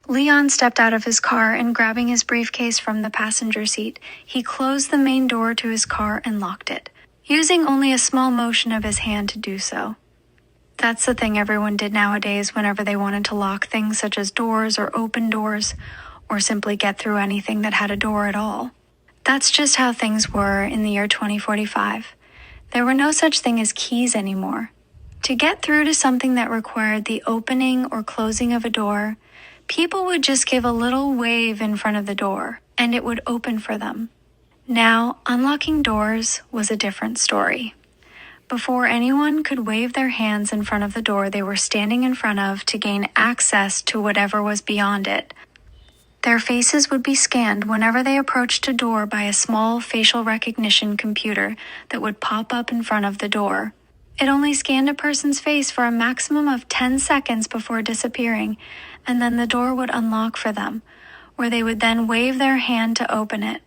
Leon stepped out of his car and, grabbing his briefcase from the passenger seat, he closed the main door to his car and locked it, using only a small motion of his hand to do so. That's the thing everyone did nowadays whenever they wanted to lock things such as doors or open doors, or simply get through anything that had a door at all. That's just how things were in the year 2045. There were no such thing as keys anymore. To get through to something that required the opening or closing of a door, people would just give a little wave in front of the door, and it would open for them. Now, unlocking doors was a different story. Before anyone could wave their hands in front of the door they were standing in front of to gain access to whatever was beyond it, their faces would be scanned whenever they approached a door by a small facial recognition computer that would pop up in front of the door. It only scanned a person's face for a maximum of 10 seconds before disappearing, and then the door would unlock for them, where they would then wave their hand to open it.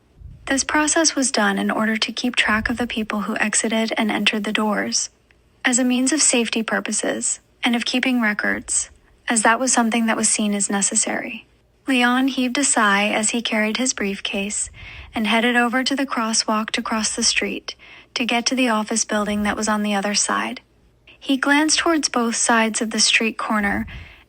This process was done in order to keep track of the people who exited and entered the doors, as a means of safety purposes and of keeping records, as that was something that was seen as necessary. Leon heaved a sigh as he carried his briefcase and headed over to the crosswalk to cross the street to get to the office building that was on the other side. He glanced towards both sides of the street corner,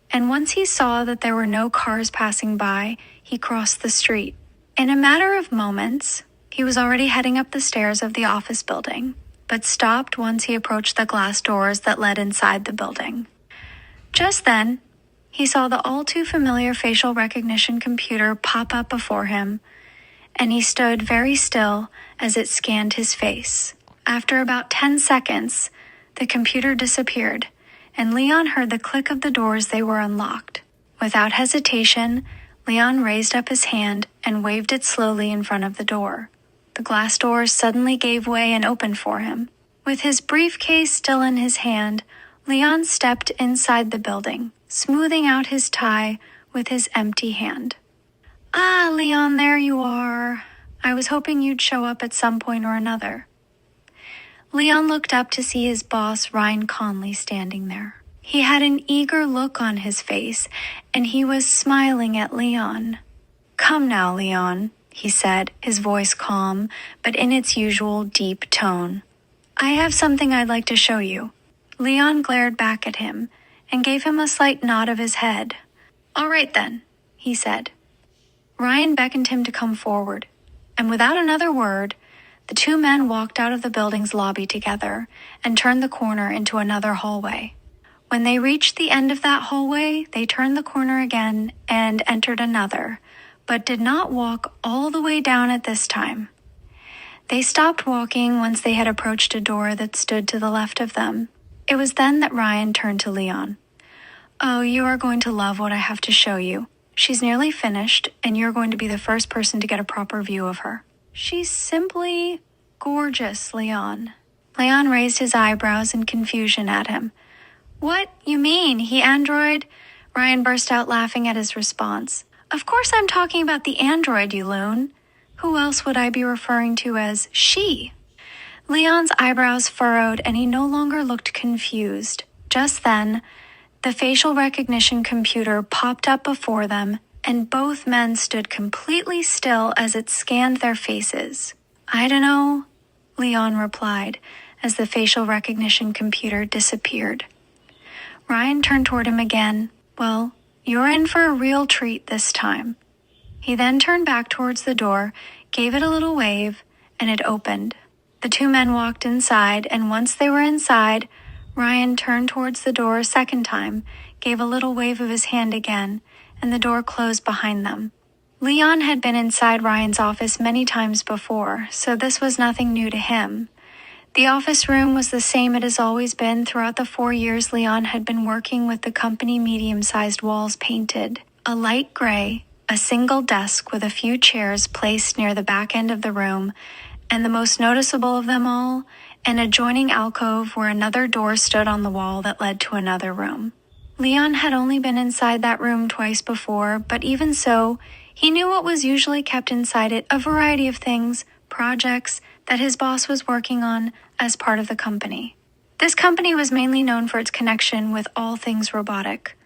and once he saw that there were no cars passing by, he crossed the street. In a matter of moments, he was already heading up the stairs of the office building, but stopped once he approached the glass doors that led inside the building. Just then, he saw the all-too-familiar facial recognition computer pop up before him, and he stood very still as it scanned his face. After about 10 seconds, the computer disappeared, and Leon heard the click of the doors they were unlocked. Without hesitation, Leon raised up his hand and waved it slowly in front of the door. The glass doors suddenly gave way and opened for him. With his briefcase still in his hand, Leon stepped inside the building, smoothing out his tie with his empty hand. "Ah, Leon, there you are. I was hoping you'd show up at some point or another." Leon looked up to see his boss, Ryan Conley, standing there. He had an eager look on his face, and he was smiling at Leon. "Come now, Leon," he said, his voice calm, but in its usual deep tone. "I have something I'd like to show you." Leon glared back at him and gave him a slight nod of his head. "All right then," he said. Ryan beckoned him to come forward, and without another word, the two men walked out of the building's lobby together and turned the corner into another hallway. When they reached the end of that hallway, they turned the corner again and entered another, but did not walk all the way down at this time. They stopped walking once they had approached a door that stood to the left of them. It was then that Ryan turned to Leon. "Oh, you are going to love what I have to show you. She's nearly finished, and you're going to be the first person to get a proper view of her. She's simply gorgeous, Leon." Leon raised his eyebrows in confusion at him. "What? You mean, he android?" Ryan burst out laughing at his response. "Of course I'm talking about the android, you loon. Who else would I be referring to as she?" Leon's eyebrows furrowed, and he no longer looked confused. Just then, the facial recognition computer popped up before them, and both men stood completely still as it scanned their faces. "I don't know," Leon replied, as the facial recognition computer disappeared. Ryan turned toward him again. "Well, you're in for a real treat this time." He then turned back towards the door, gave it a little wave, and it opened. The two men walked inside, and once they were inside, Ryan turned towards the door a second time, gave a little wave of his hand again, and the door closed behind them. Leon had been inside Ryan's office many times before, so this was nothing new to him. The office room was the same it has always been throughout the 4 years Leon had been working with the company. Medium-sized walls painted a light gray, a single desk with a few chairs placed near the back end of the room, and the most noticeable of them all, an adjoining alcove where another door stood on the wall that led to another room. Leon had only been inside that room twice before, but even so, he knew what was usually kept inside it, a variety of things, projects that his boss was working on as part of the company. This company was mainly known for its connection with all things robotic.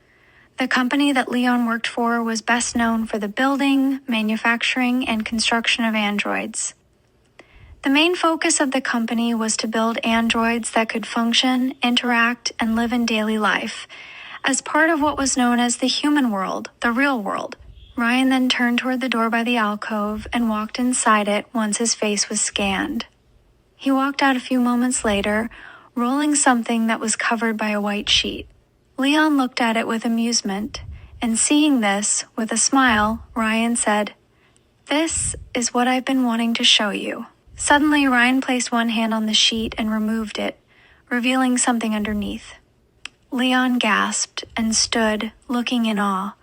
The company that Leon worked for was best known for the building, manufacturing, and construction of androids. The main focus of the company was to build androids that could function, interact, and live in daily life, as part of what was known as the human world, the real world. Ryan then turned toward the door by the alcove and walked inside it once his face was scanned. He walked out a few moments later, rolling something that was covered by a white sheet. Leon looked at it with amusement, and seeing this, with a smile, Ryan said, "This is what I've been wanting to show you." Suddenly, Ryan placed one hand on the sheet and removed it, revealing something underneath. Leon gasped and stood, looking in awe.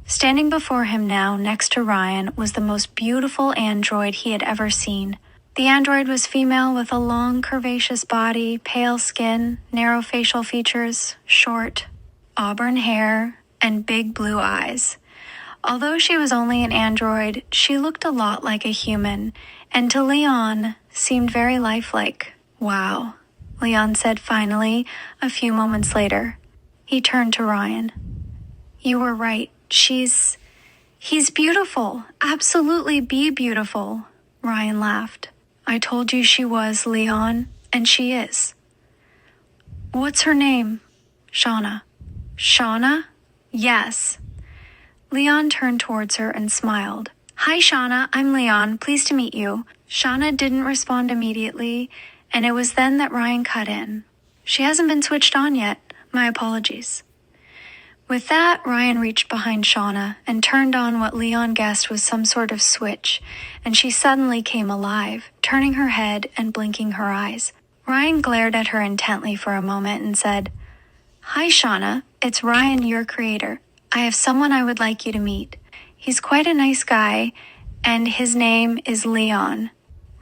Standing before him now, next to Ryan, was the most beautiful android he had ever seen. The android was female with a long, curvaceous body, pale skin, narrow facial features, short, auburn hair, and big blue eyes. Although she was only an android, she looked a lot like a human, and to Leon, seemed very lifelike. "Wow," Leon said finally, a few moments later. He turned to Ryan. "You were right. He's beautiful. Absolutely be beautiful." Ryan laughed. "I told you she was, Leon, and she is." "What's her name?" "Shauna." "Shauna?" "Yes." Leon turned towards her and smiled. "Hi, Shauna. I'm Leon. Pleased to meet you." Shauna didn't respond immediately, and it was then that Ryan cut in. "She hasn't been switched on yet. My apologies." With that, Ryan reached behind Shauna and turned on what Leon guessed was some sort of switch, and she suddenly came alive, turning her head and blinking her eyes. Ryan glared at her intently for a moment and said, "Hi, Shauna. It's Ryan, your creator. I have someone I would like you to meet. He's quite a nice guy, and his name is Leon."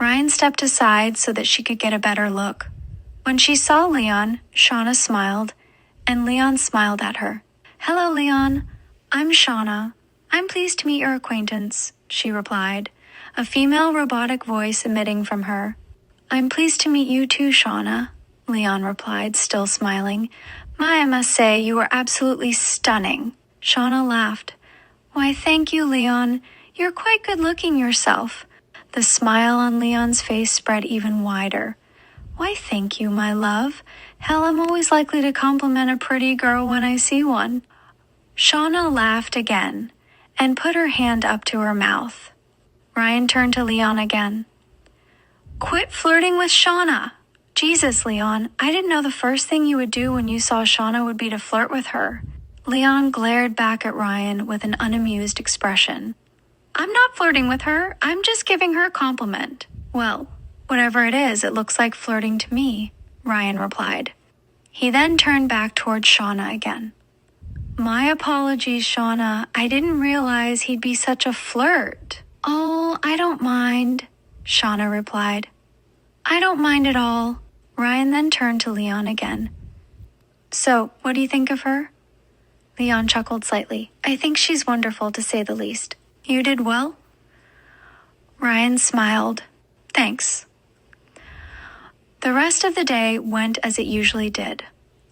Ryan stepped aside so that she could get a better look. When she saw Leon, Shauna smiled, and Leon smiled at her. "Hello, Leon. I'm Shauna. I'm pleased to meet your acquaintance," she replied, a female robotic voice emitting from her. "I'm pleased to meet you too, Shauna," Leon replied, still smiling. I must say, you are absolutely stunning." Shauna laughed. "Why, thank you, Leon. You're quite good-looking yourself." The smile on Leon's face spread even wider. "Why, thank you, my love. Hell, I'm always likely to compliment a pretty girl when I see one." Shauna laughed again and put her hand up to her mouth. Ryan turned to Leon again. "Quit flirting with Shauna." "Jesus, Leon, I didn't know the first thing you would do when you saw Shauna would be to flirt with her." Leon glared back at Ryan with an unamused expression. "I'm not flirting with her. I'm just giving her a compliment." "Well, whatever it is, it looks like flirting to me," Ryan replied. He then turned back towards Shauna again. "My apologies, Shauna. I didn't realize he'd be such a flirt." "Oh, I don't mind," Shauna replied. "I don't mind at all." Ryan then turned to Leon again. "So, what do you think of her?" Leon chuckled slightly. "I think she's wonderful, to say the least." "You did well?" Ryan smiled. "Thanks." The rest of the day went as it usually did.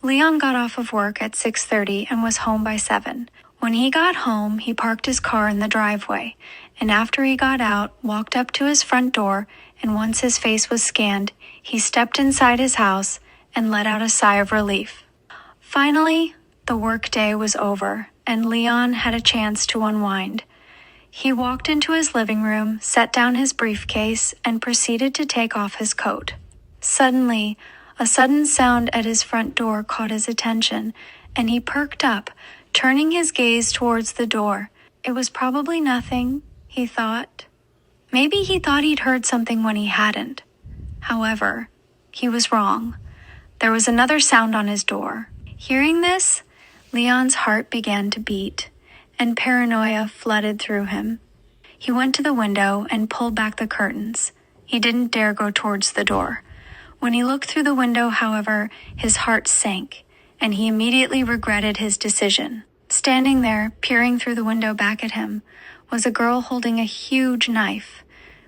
Leon got off of work at 6:30 and was home by 7. When he got home, he parked his car in the driveway, and after he got out, walked up to his front door, and once his face was scanned, he stepped inside his house and let out a sigh of relief. Finally, the workday was over, and Leon had a chance to unwind. He walked into his living room, set down his briefcase, and proceeded to take off his coat. Suddenly, a sudden sound at his front door caught his attention, and he perked up, turning his gaze towards the door. It was probably nothing, he thought. Maybe he thought he'd heard something when he hadn't. However, he was wrong. There was another sound on his door. Hearing this, Leon's heart began to beat, and paranoia flooded through him. He went to the window and pulled back the curtains. He didn't dare go towards the door. When he looked through the window, however, his heart sank, and he immediately regretted his decision. Standing there, peering through the window back at him, was a girl holding a huge knife,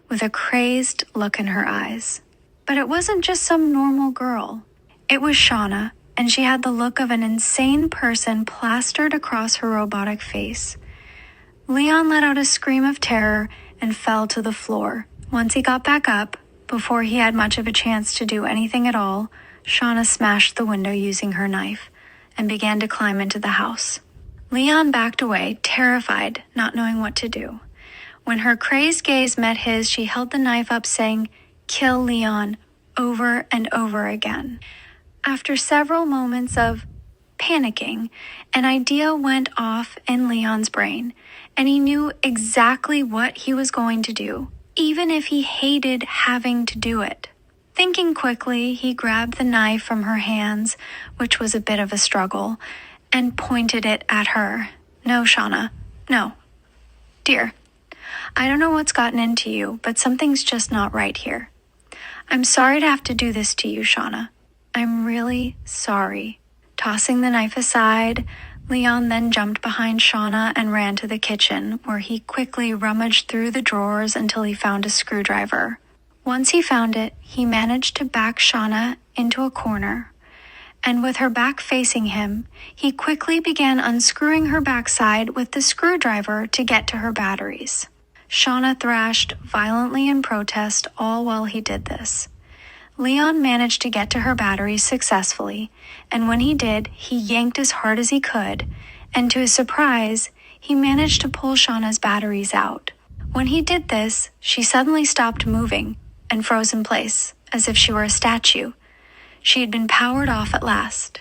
with a crazed look in her eyes. But it wasn't just some normal girl. It was Shauna, and she had the look of an insane person plastered across her robotic face. Leon let out a scream of terror and fell to the floor. Once he got back up, before he had much of a chance to do anything at all, Shauna smashed the window using her knife and began to climb into the house. Leon backed away, terrified, not knowing what to do. When her crazed gaze met his, she held the knife up, saying, "Kill Leon," over and over again. After several moments of panicking, an idea went off in Leon's brain, and he knew exactly what he was going to do, even if he hated having to do it. Thinking quickly, he grabbed the knife from her hands, which was a bit of a struggle, and pointed it at her. "No, Shauna. No. Dear, I don't know what's gotten into you, but something's just not right here. I'm sorry to have to do this to you, Shauna. I'm really sorry." Tossing the knife aside, Leon then jumped behind Shauna and ran to the kitchen, where he quickly rummaged through the drawers until he found a screwdriver. Once he found it, he managed to back Shauna into a corner, and with her back facing him, he quickly began unscrewing her backside with the screwdriver to get to her batteries. Shauna thrashed violently in protest all while he did this. Leon managed to get to her batteries successfully, and when he did, he yanked as hard as he could, and to his surprise, he managed to pull Shauna's batteries out. When he did this, she suddenly stopped moving and froze in place, as if she were a statue. She had been powered off at last.